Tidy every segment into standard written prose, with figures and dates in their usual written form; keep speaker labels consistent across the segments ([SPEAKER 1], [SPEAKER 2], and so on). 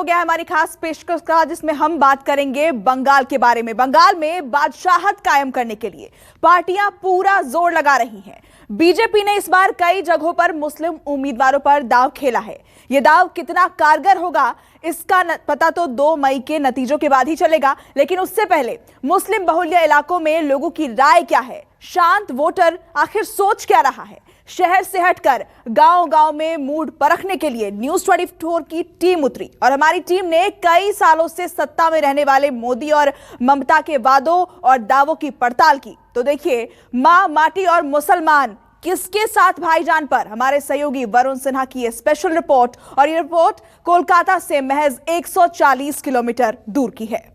[SPEAKER 1] हो गया है हमारी खास पेशकश का, जिसमें हम बात करेंगे बंगाल के बारे में। बंगाल में बादशाहत कायम करने के लिए पार्टियां पूरा जोर लगा रही हैं। बीजेपी ने इस बार कई जगहों पर मुस्लिम उम्मीदवारों पर दांव खेला है। यह दांव कितना कारगर होगा इसका पता तो 2 मई के नतीजों के बाद ही चलेगा, लेकिन उससे पहले मुस्लिम बहुल्य इलाकों में लोगों की राय क्या है, शांत वोटर आखिर सोच क्या रहा है। शहर से हटकर गांव-गांव में मूड परखने के लिए न्यूज़ 24 की टीम उतरी और हमारी टीम ने कई सालों से सत्ता में रहने वाले मोदी और ममता के वादों और दावों की पड़ताल की। तो देखिए, मां, माटी और मुसलमान किसके साथ भाईजान पर हमारे सहयोगी वरुण सिन्हा की ये स्पेशल रिपोर्ट। और ये रिपोर्ट कोलकाता से महज 140 किलोमीटर दूर की है।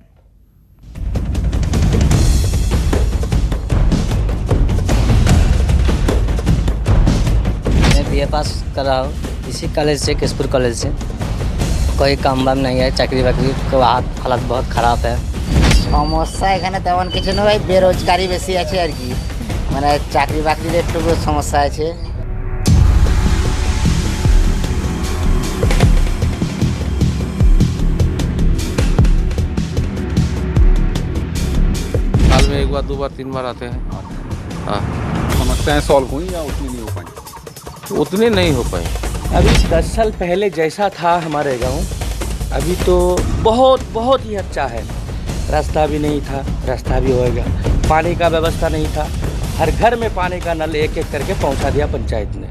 [SPEAKER 2] बीए पास कर रहा हूँ इसी कॉलेज से, केशपुर कॉलेज से। कोई काम वाम नहीं है, चाकरी बाकरी के हालत बहुत खराब है।
[SPEAKER 3] समस्या এখানে তেমন কিছু নয়, বেরোজগারি বেশি আছে আর কি, মানে চাকরি বাকরির একটু সমস্যা আছে।
[SPEAKER 4] साल में 1 बार 2 बार 3 बार आते हैं। हाँ,
[SPEAKER 5] समस्याएं सॉल्व हुई या उतनी नहीं हो पाई?
[SPEAKER 4] उतनी नहीं हो पाई।
[SPEAKER 6] अभी 10 साल पहले जैसा था हमारे गांव, अभी तो बहुत ही अच्छा है। रास्ता भी नहीं था, रास्ता भी होएगा। पानी का व्यवस्था नहीं था, हर घर में पानी का नल एक एक करके पहुंचा दिया पंचायत ने।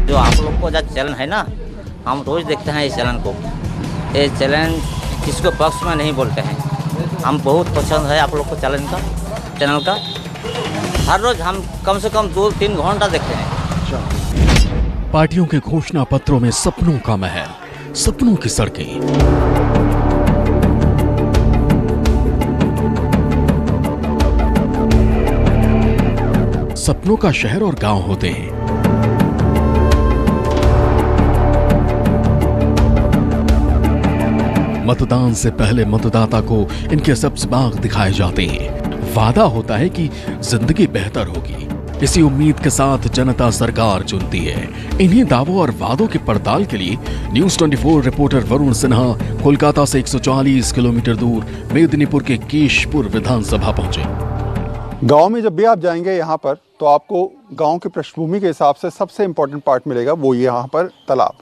[SPEAKER 2] जो आप लोग को जो चैनल है ना, हम रोज देखते हैं इस चैनल को। ये चैनल किसको पक्ष में नहीं बोलते हैं। हम बहुत पसंद है आप लोग को चैनल का। हर रोज हम कम से कम 2-3 घंटा देखते हैं।
[SPEAKER 7] पार्टियों के घोषणा पत्रों में सपनों का महल, सपनों की सड़कें, सपनों का शहर और गांव होते हैं। मतदान से पहले मतदाता को इनके सब्ज बाग दिखाए जाते हैं। वादा होता है कि जिंदगी बेहतर होगी। इसी उम्मीद के साथ जनता सरकार चुनती है। इन्हीं दावों और वादों की पड़ताल के लिए न्यूज़ 24 रिपोर्टर वरुण सिन्हा कोलकाता से 140 किलोमीटर दूर मेदिनीपुर के केशपुर विधानसभा पहुंचे।
[SPEAKER 5] गांव में जब भी आप जाएंगे यहाँ पर, तो आपको गांव की पृष्ठभूमि के हिसाब से सबसे इम्पोर्टेंट पार्ट मिलेगा, वो यहाँ पर तालाब।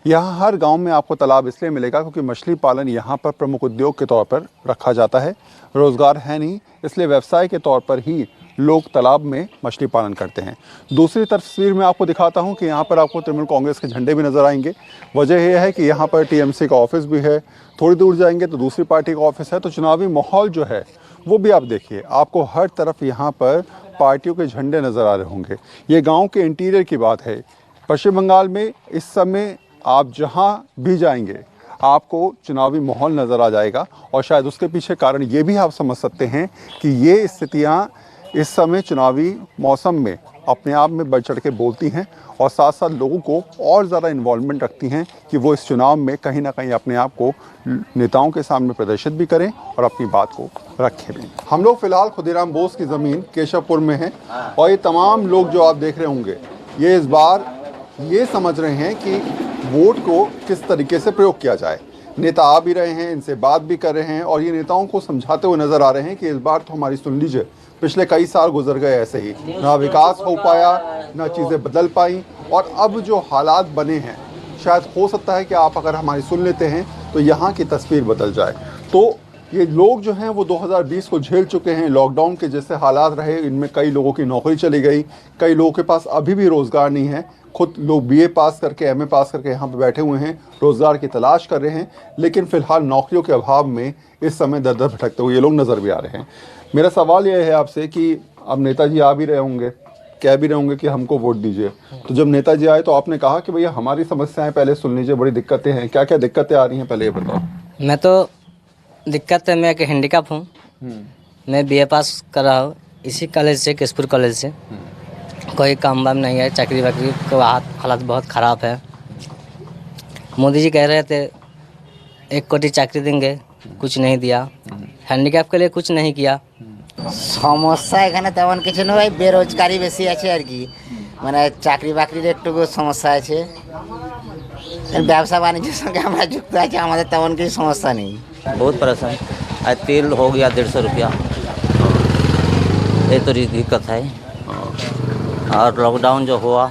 [SPEAKER 5] यहाँ हर गांव में आपको तालाब इसलिए मिलेगा क्योंकि मछली पालन यहाँ पर प्रमुख उद्योग के तौर पर रखा जाता है। रोज़गार है नहीं, इसलिए व्यवसाय के तौर पर ही लोग तालाब में मछली पालन करते हैं। दूसरी तस्वीर में आपको दिखाता हूँ कि यहाँ पर आपको तृणमूल कांग्रेस के झंडे भी नज़र आएंगे। वजह यह है कि यहाँ पर टीएमसी का ऑफिस भी है। थोड़ी दूर जाएंगे तो दूसरी पार्टी का ऑफिस है। तो चुनावी माहौल जो है वो भी आप देखिए, आपको हर तरफ यहाँ पर पार्टियों के झंडे नज़र आ रहे होंगे। ये गाँव के इंटीरियर की बात है। पश्चिम बंगाल में इस समय आप जहाँ भी जाएंगे आपको चुनावी माहौल नज़र आ जाएगा। और शायद उसके पीछे कारण ये भी आप समझ सकते हैं कि ये स्थितियाँ इस समय चुनावी मौसम में अपने आप में बढ़ चढ़ के बोलती हैं और साथ साथ लोगों को और ज़्यादा इन्वॉल्वमेंट रखती हैं कि वो इस चुनाव में कहीं ना कहीं अपने आप को नेताओं के सामने प्रदर्शित भी करें और अपनी बात को रखें भी। हम लोग फ़िलहाल खुदीराम बोस की ज़मीन केशवपुर में हैं और ये तमाम लोग जो आप देख रहे होंगे, ये इस बार ये समझ रहे हैं कि वोट को किस तरीके से प्रयोग किया जाए। नेता आ भी रहे हैं, इनसे बात भी कर रहे हैं और ये नेताओं को समझाते हुए नज़र आ रहे हैं कि इस बार तो हमारी सुन लीजिए, पिछले कई साल गुजर गए ऐसे ही, ना विकास हो पाया, ना चीज़ें बदल पाई और अब जो हालात बने हैं, शायद हो सकता है कि आप अगर हमारी सुन लेते हैं तो यहाँ की तस्वीर बदल जाए। तो ये लोग जो हैं वो 2020 को झेल चुके हैं। लॉकडाउन के जैसे हालात रहे, इनमें कई लोगों की नौकरी चली गई, कई लोगों के पास अभी भी रोज़गार नहीं है। खुद लोग बीए पास करके, एमए पास करके यहाँ पे बैठे हुए हैं, रोज़गार की तलाश कर रहे हैं, लेकिन फ़िलहाल नौकरियों के अभाव में इस समय दर दर भटकते हुए ये लोग नज़र भी आ रहे हैं। मेरा सवाल यह है आपसे कि अब नेताजी आ भी रहे होंगे, कह भी रहे होंगे कि हमको वोट दीजिए, तो जब नेताजी आए तो आपने कहा कि भैया हमारी समस्याएं पहले सुन लीजिए, बड़ी दिक्कतें हैं। क्या क्या दिक्कतें आ रही हैं, पहले ये बताओ।
[SPEAKER 2] मैं तो दिक्कत है, मैं एक हैंडीकैप हूँ। मैं बीए पास कर रहा हूँ इसी कॉलेज से, केशपुर कॉलेज से। कोई काम वाम नहीं है, चाकरी बाकरी के हालत बहुत ख़राब है। मोदी जी कह रहे थे 1 कोटी चाकरी देंगे, कुछ नहीं दिया। हैंडीकैप के लिए कुछ नहीं किया।
[SPEAKER 3] সমস্যা এখানে তেমন কিছু নয়, বেরোজগারি বেশি আছে আর কি, মানে চাকরি বাকরির একটু সমস্যা আছে। ব্যবসা বাণিজ্যের সঙ্গে আমরা যুক্ত আছি, আমাদের তেমন কিছু সমস্যা নেই।
[SPEAKER 2] बहुत परेशान। आज तेल हो गया 150 रुपया, ये तो दिक्कत है। और लॉकडाउन जो हुआ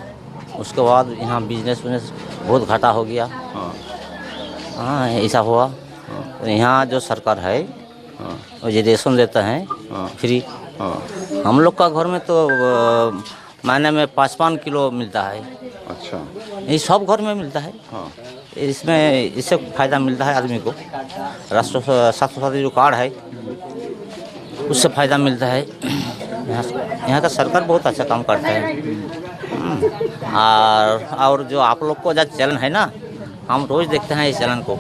[SPEAKER 2] उसके बाद यहाँ बिजनेस बहुत घाटा हो गया। हाँ ऐसा हुआ। तो यहाँ जो सरकार है वो जो रेशन देता है फ्री, हम लोग का घर में तो महीने में 5-5 किलो मिलता है।
[SPEAKER 5] अच्छा।
[SPEAKER 2] ये सब घर में मिलता है। इसमें इससे फ़ायदा मिलता है आदमी को। राष्ट्र स्वास्थ्य साथी जो कार्ड है उससे फ़ायदा मिलता है। यहाँ का सरकार बहुत अच्छा काम करता है। और जो आप लोग को जो चैनल है ना, हम रोज़ देखते हैं इस चैनल को।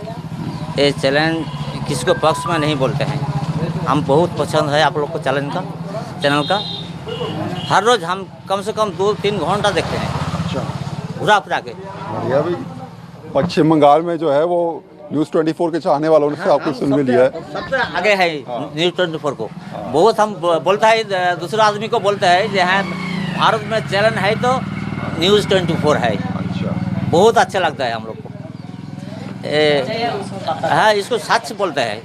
[SPEAKER 2] ये चैनल किसी को पक्ष में नहीं बोलते हैं। हम बहुत पसंद है आप लोग को चैनल का। हर रोज़ हम कम से कम 2-3 घंटा देखते हैं।
[SPEAKER 5] अच्छा।
[SPEAKER 2] पूरा के
[SPEAKER 5] बढ़िया भी। पश्चिम बंगाल में जो है वो न्यूज़ 24 के चाहने वालों ने आपको सुन भी लिया है।
[SPEAKER 2] सबसे आगे है न्यूज़ 24 को। बहुत हम बोलता है, दूसरा आदमी को बोलते हैं जो है भारत में चैनल है तो न्यूज़ 24 है।
[SPEAKER 5] अच्छा।
[SPEAKER 2] बहुत अच्छा लगता है हम लोग को। हाँ इसको सच बोलते हैं।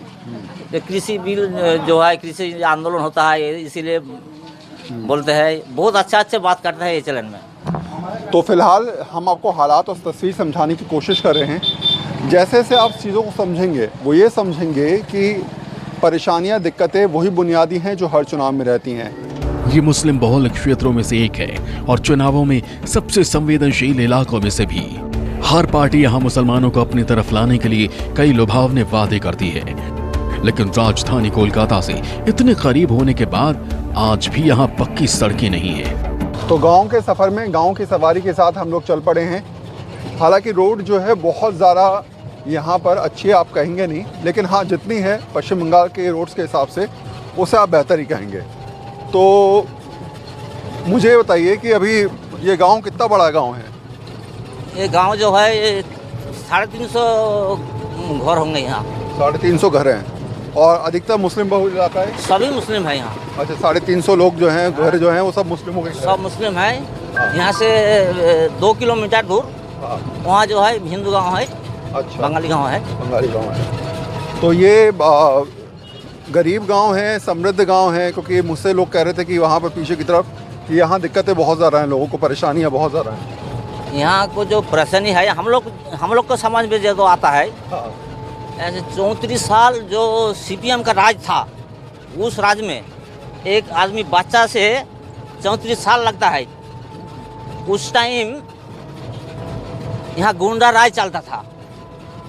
[SPEAKER 2] तो कृषि बिल जो है, कृषि आंदोलन होता है इसीलिए बोलते हैं। बहुत अच्छा बात करते हैं ये चैनल में।
[SPEAKER 5] तो फिलहाल हम आपको हालात और तस्वीर समझाने की कोशिश कर रहे हैं। जैसे जैसे आप चीज़ों को समझेंगे वो ये समझेंगे कि परेशानियां, दिक्कतें वही बुनियादी हैं जो हर चुनाव में रहती हैं।
[SPEAKER 7] ये मुस्लिम बहुल क्षेत्रों में से एक है और चुनावों में सबसे संवेदनशील इलाकों में से भी। हर पार्टी यहाँ मुसलमानों को अपनी तरफ लाने के लिए कई लुभावने वादे करती है, लेकिन राजधानी कोलकाता से इतने करीब होने के बाद आज भी यहाँ पक्की सड़कें नहीं है।
[SPEAKER 5] तो गांव के सफ़र में गांव की सवारी के साथ हम लोग चल पड़े हैं। हालांकि रोड जो है बहुत ज़्यादा यहाँ पर अच्छी आप कहेंगे नहीं, लेकिन हाँ जितनी है पश्चिम बंगाल के रोड्स के हिसाब से उसे आप बेहतर ही कहेंगे। तो मुझे बताइए कि अभी ये गांव कितना बड़ा गांव है?
[SPEAKER 2] ये गांव जो है ये 350 घर होंगे यहाँ।
[SPEAKER 5] 350 घर हैं और अधिकतर मुस्लिम बहुल इलाका है।
[SPEAKER 2] सभी मुस्लिम है यहाँ।
[SPEAKER 5] अच्छा, 350 लोग जो हैं, घर जो हैं वो सब मुस्लिमों के?
[SPEAKER 2] सब मुस्लिम है। यहाँ से 2 किलोमीटर दूर वहाँ जो है हिंदू गांव है।
[SPEAKER 5] अच्छा।
[SPEAKER 2] बंगाली गांव है।
[SPEAKER 5] बंगाली गांव है। तो ये गरीब गांव है, समृद्ध गांव है? क्योंकि मुझसे लोग कह रहे थे कि वहाँ पर पीछे की तरफ कि यहाँ दिक्कतें बहुत ज़्यादा हैं, लोगों को परेशानियाँ बहुत ज़्यादा हैं।
[SPEAKER 2] यहाँ को जो परेशानी है हम लोग को समझ में जो आता है, ऐसे 34 साल जो CPM का राज था, उस राज में एक आदमी बच्चा से 34 साल लगता है। उस टाइम यहाँ गुंडा राज चलता था।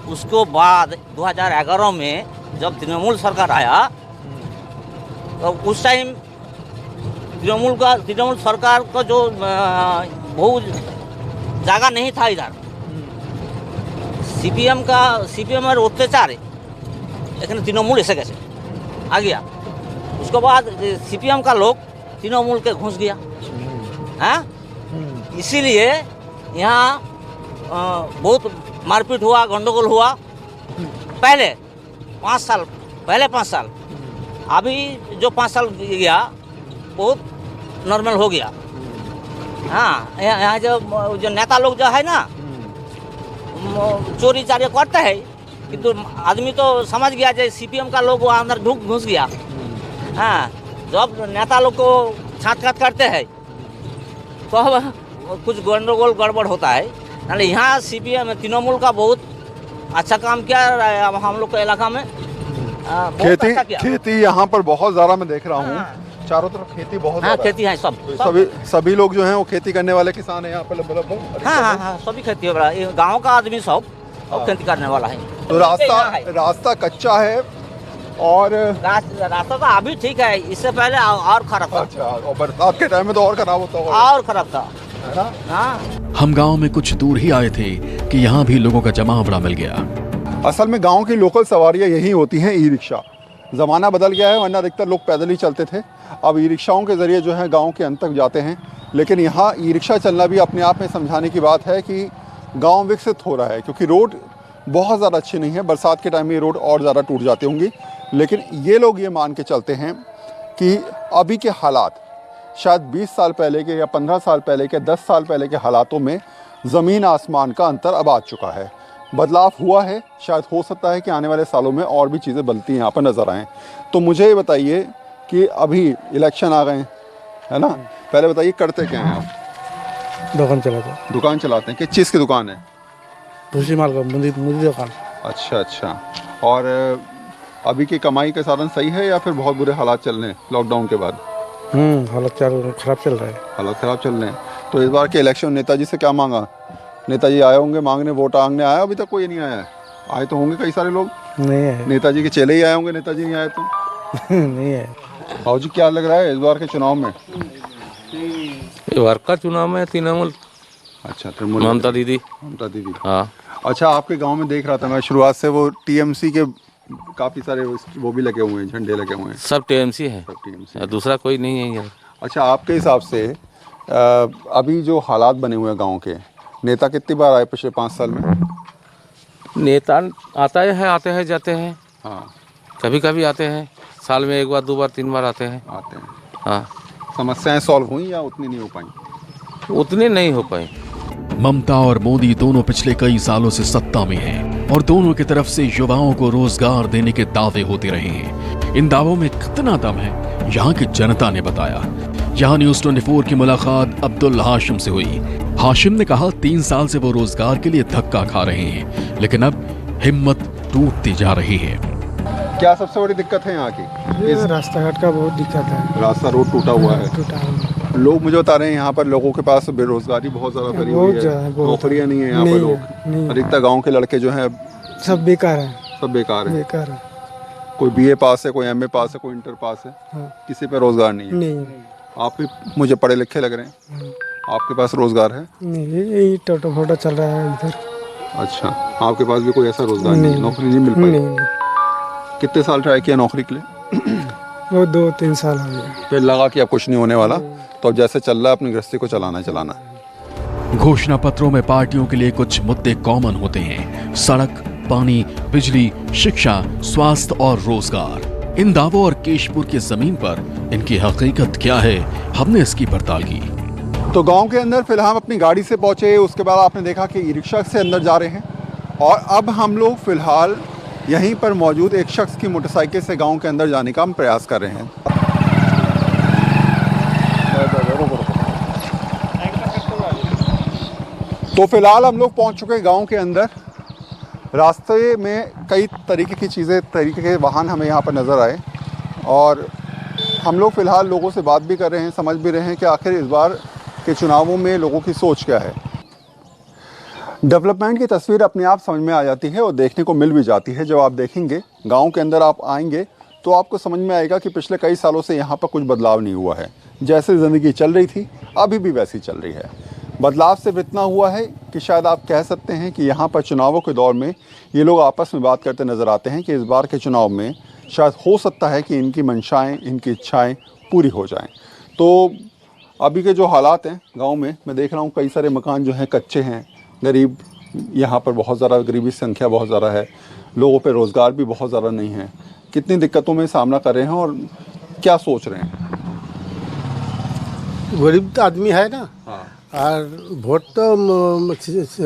[SPEAKER 2] उसको बाद 2011 में जब तृणमूल सरकार आया तो उस टाइम तृणमूल सरकार का जो बहुत जगह नहीं था इधर। CPM और अत्याचार लेकिन तृणमूल ऐसे कैसे आ गया। उसके बाद CPM का लोग तृणमूल के घुस गया है। इसीलिए यहाँ बहुत मारपीट हुआ, गंडगोल हुआ। पहले 5 साल अभी जो 5 साल गया बहुत नॉर्मल हो गया। हाँ यहाँ जो नेता लोग जो है ना चोरी चारी करते हैं, किंतु आदमी तो समझ गया जैसे CPM का लोग वहाँ अंदर घुस गया। हाँ जब नेता लोग को छाँट करते हैं तो कुछ गंडगोल गड़बड़ होता है। नाले यहाँ CPM तृणमूल का बहुत अच्छा काम किया हम लोग के इलाका में।
[SPEAKER 5] खेती यहाँ पर बहुत ज़्यादा मैं देख रहा हूँ। चारों तरफ खेती बहुत ज़्यादा।
[SPEAKER 2] खेती है सब।
[SPEAKER 5] तो सभी लोग जो हैं वो खेती करने वाले किसान हैं यहाँ पर लगभग।
[SPEAKER 2] हाँ सभी खेती हो रहा है। गाँव का आदमी सब खेती करने वाला है।
[SPEAKER 5] तो रास्ता कच्चा है और
[SPEAKER 2] रास्ता तो अभी ठीक है, इससे पहले और खराब था।
[SPEAKER 5] अच्छा, और बरसात के टाइम में तो और खराब होता होगा।
[SPEAKER 2] और खराब था। हाँ
[SPEAKER 7] हम गांव में कुछ दूर ही आए थे कि यहाँ भी लोगों का जमावड़ा बड़ा मिल गया।
[SPEAKER 5] असल में गांव की लोकल सवारियां यही होती हैं, ई रिक्शा। ज़माना बदल गया है, वरना अधिकतर लोग पैदल ही चलते थे। अब ई रिक्शाओं के ज़रिए जो है गांव के अंत तक जाते हैं। लेकिन यहाँ ई रिक्शा चलना भी अपने आप में समझाने की बात है कि गांव विकसित हो रहा है, क्योंकि रोड बहुत ज़्यादा अच्छी नहीं है। बरसात के टाइम में ये रोड और ज़्यादा टूट जाती होंगी। लेकिन ये लोग ये मान के चलते हैं कि अभी के हालात शायद 20 साल पहले के या 15 साल पहले के 10 साल पहले के हालातों में ज़मीन आसमान का अंतर अब आ चुका है। बदलाव हुआ है, शायद हो सकता है कि आने वाले सालों में और भी चीज़ें बदलती यहाँ पर नज़र आएँ। तो मुझे ये बताइए कि अभी इलेक्शन आ गए हैं, है ना, पहले बताइए करते क्या हैं आप? दुकान चलाते हैं। किस चीज़ की दुकान है?
[SPEAKER 8] भूसी माल का मुंदी दुकान।
[SPEAKER 5] अच्छा। और अभी की कमाई के साधन सही है या फिर बहुत बुरे हालात चल रहे हैं लॉकडाउन के बाद?
[SPEAKER 8] हालत खराब चल रहा है।
[SPEAKER 5] हालात ख़राब चल रहे हैं। तो इस बार के इलेक्शन नेताजी से क्या मांगा? नेताजी आए होंगे मांगने, वोट मांगने आया? अभी तक कोई नहीं आया है? आए तो होंगे कई सारे लोग।
[SPEAKER 8] नहीं है।
[SPEAKER 5] नेताजी के चेले ही आए होंगे, नेताजी नहीं आए तो?
[SPEAKER 8] नहीं है।
[SPEAKER 5] भाव जी क्या लग रहा है इस बार के चुनाव में?
[SPEAKER 4] ये बार का चुनाव में तृणमूल।
[SPEAKER 5] अच्छा, तृणमूल।
[SPEAKER 4] ममता दीदी। हाँ।
[SPEAKER 5] अच्छा, आपके गांव में देख रहा था मैं शुरुआत से, वो टीएमसी के काफ़ी सारे वो भी लगे हुए हैं, झंडे लगे हुए हैं।
[SPEAKER 4] सब टीएमसी है,
[SPEAKER 5] सब टीएमसी।
[SPEAKER 4] दूसरा कोई नहीं है यार।
[SPEAKER 5] अच्छा, आपके हिसाब से अभी जो हालात बने हुए हैं गांव के, नेता कितनी बार आए पिछले 5 साल में?
[SPEAKER 4] नेता आता है, आते हैं, जाते हैं।
[SPEAKER 5] हाँ,
[SPEAKER 4] कभी कभी आते हैं, साल में 1 बार 2 बार 3 बार आते हैं।
[SPEAKER 5] आते हैं।
[SPEAKER 4] हाँ।
[SPEAKER 5] समस्याएं सॉल्व हुई या उतनी नहीं हो पाई?
[SPEAKER 4] उतने नहीं हो पाए।
[SPEAKER 7] ममता और मोदी दोनों पिछले कई सालों से सत्ता में हैं और दोनों की तरफ से युवाओं को रोजगार देने के दावे होते रहे हैं। इन दावों में कितना दम है, यहाँ की जनता ने बताया। यहाँ न्यूज 24 की मुलाकात अब्दुल हाशिम से हुई। हाशिम ने कहा 3 साल से वो रोजगार के लिए धक्का खा रहे हैं, लेकिन अब हिम्मत टूटती जा रही है।
[SPEAKER 5] क्या सबसे बड़ी दिक्कत है यहाँ की?
[SPEAKER 8] रास्ता घाट का बहुत दिक्कत है।
[SPEAKER 5] रास्ता, रोड टूटा हुआ है। लोग मुझे बता रहे हैं यहाँ पर लोगों के पास बेरोजगारी बहुत ज़्यादा फैली हुई है, नौकरियाँ नहीं है यहाँ पर। लोग अधिकतर गाँव के लड़के जो हैं
[SPEAKER 8] सब बेकार है।
[SPEAKER 5] सब बेकार है। कोई BA पास है, कोई MA पास है, कोई इंटर पास है, किसी पे रोजगार नहीं है। आप भी मुझे पढ़े लिखे लग रहे हैं, आपके पास रोजगार है?
[SPEAKER 8] नहीं, यही टोटो फोटो चल रहा है इधर।
[SPEAKER 5] अच्छा, आपके पास भी कोई ऐसा रोजगार नहीं, नौकरी नहीं मिल पाई? कितने साल ट्राई किया नौकरी के लिए?
[SPEAKER 8] वो 2-3 साल हो गए।
[SPEAKER 5] फिर लगा कि अब कुछ नहीं होने वाला, तो अब जैसे चल रहा है अपनी गृहस्थी को चलाना है।
[SPEAKER 7] घोषणा पत्रों में पार्टियों के लिए कुछ मुद्दे कॉमन होते हैं: सड़क, पानी, बिजली, शिक्षा, स्वास्थ्य और रोजगार। इन दावों और केशपुर की जमीन पर इनकी हकीकत क्या है, हमने इसकी पड़ताल की।
[SPEAKER 5] तो गांव के अंदर फिलहाल अपनी गाड़ी से पहुंचे, उसके बाद आपने देखा कि ई रिक्शा से अंदर जा रहे हैं, और अब हम लोग फिलहाल यहीं पर मौजूद एक शख्स की मोटरसाइकिल से गांव के अंदर जाने का हम प्रयास कर रहे हैं। तो फिलहाल हम लोग पहुंच चुके हैं गांव के अंदर। रास्ते में कई तरीके की चीज़ें, तरीके के वाहन हमें यहाँ पर नज़र आए, और हम लोग फ़िलहाल लोगों से बात भी कर रहे हैं, समझ भी रहे हैं कि आखिर इस बार के चुनावों में लोगों की सोच क्या है। डेवलपमेंट की तस्वीर अपने आप समझ में आ जाती है और देखने को मिल भी जाती है। जब आप देखेंगे गांव के अंदर, आप आएंगे तो आपको समझ में आएगा कि पिछले कई सालों से यहाँ पर कुछ बदलाव नहीं हुआ है। जैसे ज़िंदगी चल रही थी अभी भी वैसी चल रही है। बदलाव सिर्फ इतना हुआ है कि शायद आप कह सकते हैं कि यहाँ पर चुनावों के दौर में ये लोग आपस में बात करते नज़र आते हैं कि इस बार के चुनाव में शायद हो सकता है कि इनकी मंशाएं, इनकी इच्छाएं पूरी हो जाएं। तो अभी के जो हालात हैं गांव में, मैं देख रहा हूँ कई सारे मकान जो हैं कच्चे हैं, गरीब यहाँ पर बहुत ज़्यादा, गरीबी संख्या बहुत ज़्यादा है, लोगों पे रोज़गार भी बहुत ज़्यादा नहीं है। कितनी दिक्कतों में सामना कर रहे हैं और क्या सोच रहे हैं?
[SPEAKER 8] गरीब आदमी है ना,
[SPEAKER 5] हाँ।
[SPEAKER 8] और वोट तो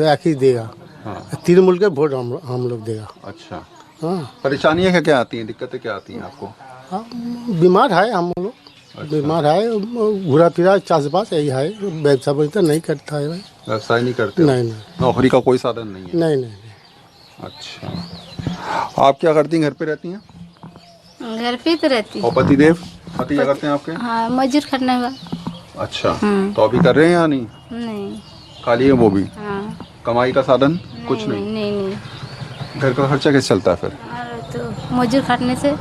[SPEAKER 8] आखिर देगा।
[SPEAKER 5] हाँ।
[SPEAKER 8] तृणमूल के वोट हम लोग देगा।
[SPEAKER 5] अच्छा।
[SPEAKER 8] हाँ।
[SPEAKER 5] परेशानियाँ क्या क्या आती हैं, दिक्कतें क्या आती हैं आपको?
[SPEAKER 8] हाँ, बीमार है हम लोग। अच्छा। बीमार है, घूरा फिरा चाषबास यही है, व्यवसाय वैसा नहीं करता है भाई।
[SPEAKER 5] व्यवसाय नहीं करते?
[SPEAKER 8] नहीं।
[SPEAKER 5] नौकरी का कोई साधन नहीं है?
[SPEAKER 8] नहीं।
[SPEAKER 5] अच्छा, आप क्या करती हैं? घर पे रहती हैं?
[SPEAKER 9] घर पे तो रहती
[SPEAKER 5] और पतिदेव, पति क्या करते हैं आपके?
[SPEAKER 9] हाँ, मजदूर करने का।
[SPEAKER 5] अच्छा, तो अभी कर रहे हैं या नहीं?
[SPEAKER 9] नहीं।
[SPEAKER 5] खाली है वो भी?
[SPEAKER 9] हाँ।
[SPEAKER 5] कमाई का साधन कुछ नहीं?
[SPEAKER 9] नहीं।
[SPEAKER 5] घर का खर्चा कैसे चलता है फिर?
[SPEAKER 9] तो मजदूर करने से,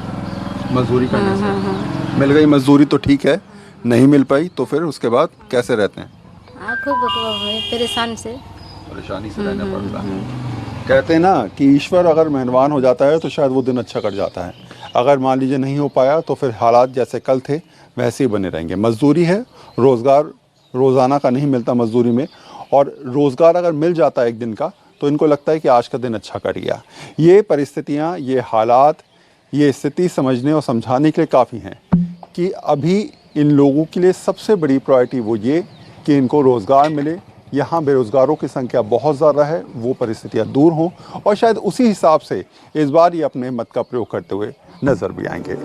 [SPEAKER 5] मजदूरी करने से।
[SPEAKER 9] हाँ।
[SPEAKER 5] मिल गई मजदूरी तो ठीक है, नहीं मिल पाई तो फिर उसके बाद कैसे रहते हैं?
[SPEAKER 9] खूब परेशान से,
[SPEAKER 5] परेशानी से रहना पड़ता है। कहते हैं ना कि ईश्वर अगर मेहरबान हो जाता है तो शायद वो दिन अच्छा कट जाता है। अगर मान लीजिए नहीं हो पाया तो फिर हालात जैसे कल थे वैसे ही बने रहेंगे। मजदूरी है, रोज़गार रोज़ाना का नहीं मिलता मजदूरी में, और रोज़गार अगर मिल जाता है एक दिन का तो इनको लगता है कि आज का दिन अच्छा कट गया। ये परिस्थितियाँ, ये हालात, ये स्थिति समझने और समझाने के लिए काफ़ी हैं कि अभी इन लोगों के लिए सबसे बड़ी प्रायोरिटी वो ये कि इनको रोज़गार मिले, यहाँ बेरोज़गारों की संख्या बहुत ज़्यादा है, वो परिस्थितियाँ दूर हों और शायद उसी हिसाब से इस बार ये अपने मत का प्रयोग करते हुए नजर भी आएंगे।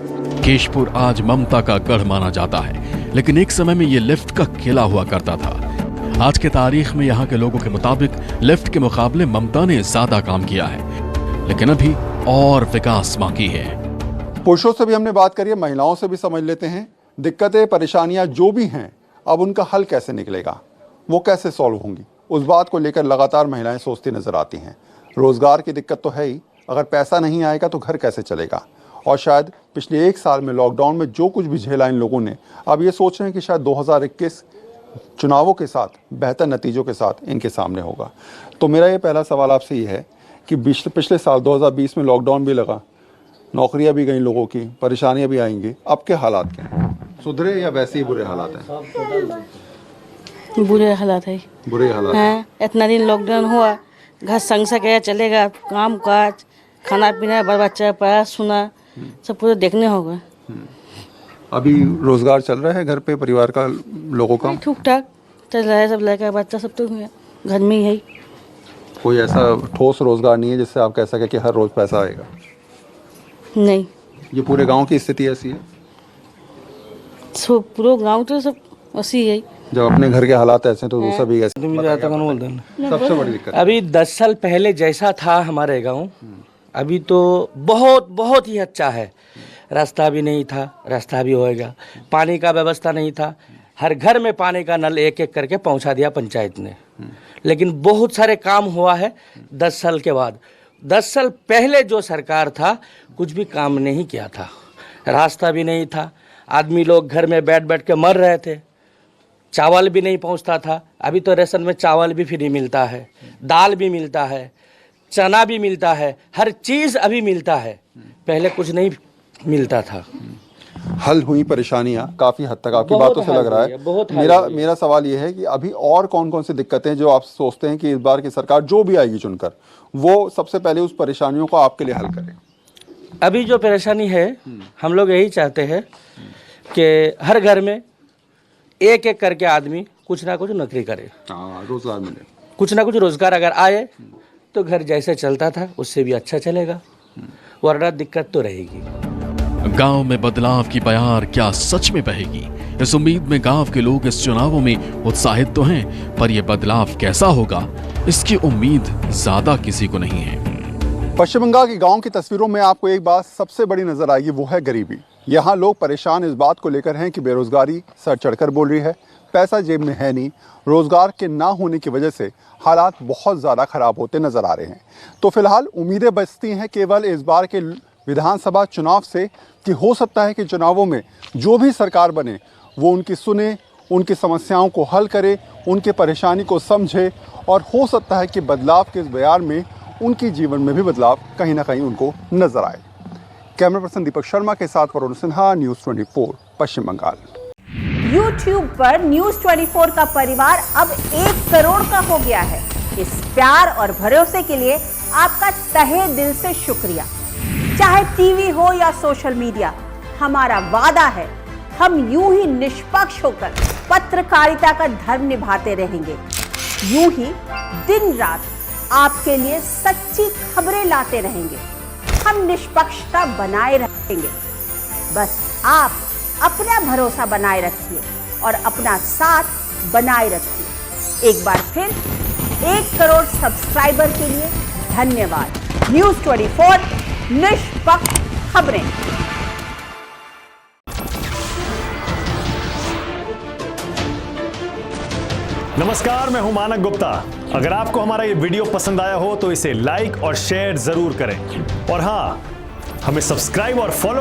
[SPEAKER 7] केशपुर आज ममता का गढ़ माना जाता है, लेकिन एक समय में ये लिफ्ट का किला हुआ करता था। आज के तारीख में यहाँ के लोगों के मुताबिक लिफ्ट के मुकाबले ममता ने ज्यादा काम किया है, लेकिन अभी और विकास बाकी है।
[SPEAKER 5] पुरुषों से भी हमने बात करी है, महिलाओं से भी समझ लेते हैं। दिक्कतें परेशानियां जो भी हैं, अब उनका हल कैसे निकलेगा, वो कैसे सॉल्व होंगी, उस बात को लेकर लगातार महिलाएं सोचती नजर आती हैं। रोजगार की दिक्कत तो है ही, अगर पैसा नहीं आएगा तो घर कैसे चलेगा। और शायद पिछले 1 साल में लॉकडाउन में जो कुछ भी झेला इन लोगों ने, अब ये सोच रहे हैं कि शायद 2021 चुनावों के साथ बेहतर नतीजों के साथ इनके सामने होगा। तो मेरा ये पहला सवाल आपसे ये है कि पिछले साल 2020 में लॉकडाउन भी लगा, नौकरियां भी गई लोगों की, परेशानियां भी आएंगी, अब के हालात क्या हैं? सुधरे या वैसे ही बुरे हालात हैं?
[SPEAKER 10] बुरे हालात है।
[SPEAKER 5] बुरे हालात
[SPEAKER 10] हैं। इतना दिन लॉकडाउन हुआ, घर संसार क्या चलेगा, काम काज, खाना पीना, बाल बच्चा पढ़ा सुना सब कुछ देखने होगा।
[SPEAKER 5] अभी रोजगार चल रहा है घर पे, परिवार का लोगों का
[SPEAKER 10] ठीक ठाक चल रहा है, सब लड़का बच्चा सब तो घर में ही है।
[SPEAKER 5] कोई ऐसा ठोस रोजगार नहीं है जिससे आप कह सके कि हर रोज पैसा आएगा?
[SPEAKER 10] नहीं,
[SPEAKER 5] ये पूरे गांव की स्थिति ऐसी है?
[SPEAKER 10] सब पूरा गांव तो सब ऐसी है।
[SPEAKER 5] जब अपने घर के हालात ऐसे हैं तो दूसरा भी ऐसे।
[SPEAKER 6] सबसे
[SPEAKER 5] बड़ी दिक्कत
[SPEAKER 6] अभी 10 साल पहले जैसा था हमारे गांव, अभी तो बहुत ही अच्छा है। रास्ता भी नहीं था, रास्ता भी होएगा। पानी का व्यवस्था नहीं था, हर घर में पानी का नल एक एक करके पहुंचा दिया पंचायत ने। लेकिन बहुत सारे काम हुआ है 10 साल के बाद। 10 साल पहले जो सरकार था कुछ भी काम नहीं किया था, रास्ता भी नहीं था, आदमी लोग घर में बैठ बैठ के मर रहे थे, चावल भी नहीं पहुंचता था। अभी तो रेशन में चावल भी फ्री मिलता है, दाल भी मिलता है, चना भी मिलता है, हर चीज़ अभी मिलता है, पहले कुछ नहीं मिलता था।
[SPEAKER 5] हल हुई परेशानियां काफी हद तक, आपकी बातों से लग रहा है। मेरा सवाल ये है कि अभी और कौन कौन सी दिक्कतें जो आप सोचते हैं कि इस बार की सरकार जो भी आएगी चुनकर, वो सबसे पहले उस परेशानियों को आपके लिए हल करे?
[SPEAKER 6] अभी जो परेशानी है, हम लोग यही चाहते हैं कि हर घर में एक एक करके आदमी कुछ ना कुछ नौकरी करे,
[SPEAKER 5] रोजगार मिले,
[SPEAKER 6] कुछ ना कुछ रोजगार अगर आए तो घर जैसे चलता था उससे भी अच्छा चलेगा, वरना दिक्कत तो रहेगी।
[SPEAKER 7] गांव में बदलाव की बयार क्या सच में बहेगी? इस उम्मीद में गांव के लोग इस चुनावों में उत्साहित तो हैं, पर यह बदलाव कैसा होगा इसकी उम्मीद ज्यादा किसी को नहीं है।
[SPEAKER 5] पश्चिम बंगाल के गांव की तस्वीरों में आपको एक बात सबसे बड़ी नजर आएगी, वो है गरीबी। यहाँ लोग परेशान इस बात को लेकर हैं कि बेरोजगारी सर चढ़कर बोल रही है, पैसा जेब में है नहीं, रोजगार के ना होने की वजह से हालात बहुत ज़्यादा खराब होते नजर आ रहे हैं। तो फिलहाल उम्मीदें बचती हैं केवल इस बार के विधानसभा चुनाव से कि हो सकता है कि चुनावों में जो भी सरकार बने वो उनकी सुने, उनकी समस्याओं को हल करे, उनके परेशानी को समझे और हो सकता है कि बदलाव के इस बयार में उनके जीवन में भी बदलाव कहीं ना कहीं उनको नजर आए। कैमरा पर्सन दीपक शर्मा के साथ वरुण सिन्हा, न्यूज़ 24 पश्चिम बंगाल।
[SPEAKER 11] YouTube पर न्यूज़ 24 का परिवार अब 1 करोड़ का हो गया है। इस प्यार और भरोसे के लिए आपका तहे दिल से शुक्रिया। चाहे टीवी हो या सोशल मीडिया, हमारा वादा है हम यूं ही निष्पक्ष होकर पत्रकारिता का धर्म निभाते रहेंगे। यूं ही दिन रात आपके लिए सच्ची खबरें लाते रहेंगे। हम निष्पक्षता बनाए रखेंगे। बस आप अपना भरोसा बनाए रखिए और अपना साथ बनाए रखिए। एक बार फिर 1 करोड़ सब्सक्राइबर के लिए धन्यवाद। न्यूज़ 24 निष्पक्ष खबरें।
[SPEAKER 12] नमस्कार, मैं हूं मानक गुप्ता। अगर आपको हमारा ये वीडियो पसंद आया हो तो इसे लाइक और शेयर जरूर करें और हाँ, हमें सब्सक्राइब और फॉलो